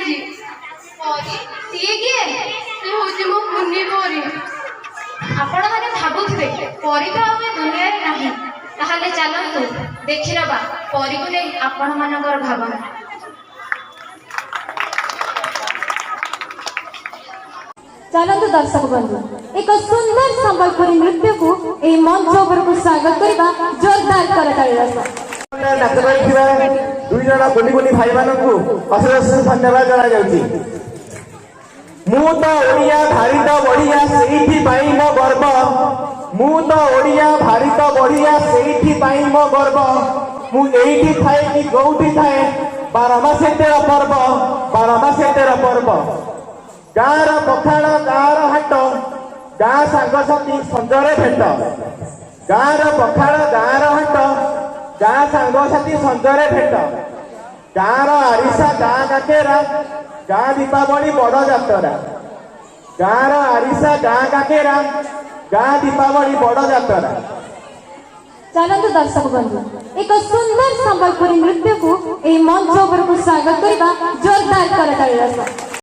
जाइए परी सी किए से होची मो पुन्नी परी आपण माने भाबुथिबे परी तो आमे दुनिया रे नाही ताहाले चलंतु देखि नबा परी को नै आपण मानकर भावना। चलतु दर्शक बंधु एक सुंदर संबलपुरी नृत्य को ए मंच पर स्वागत करबा जोरदार करतालिया दुई जन कोनी कोनी भाई मानकु अशेष धन्यवाद जना जाउची। मु तो ओडिया भारी तो बढ़िया सेठी पाई मो गर्व मु तो ओडिया भारी तो बढ़िया सेठी पाई मो गर्व मु एठी थाए कि गौठी थाए 12 मासे 13 पर्व 12 मासे 13 पर्व गाँर पखाड़ गाँर हाट गाँ सांगसाथी संजरे भेट गाँर पखाड़ गाँर हाट गाँ सांगसाथी संजरे भेट गाँर आरिसा गाँ काकेरा गाँ दीपावली बड़ जातरा गाँर आरिसा गाँ काकेरा गाँ दीपावली बड़ जातरा। चलतु दर्शक बंधु एक सुंदर संबलपुरी नृत्य को ए मंच पर स्वागत करबा जोरदार करतालिया।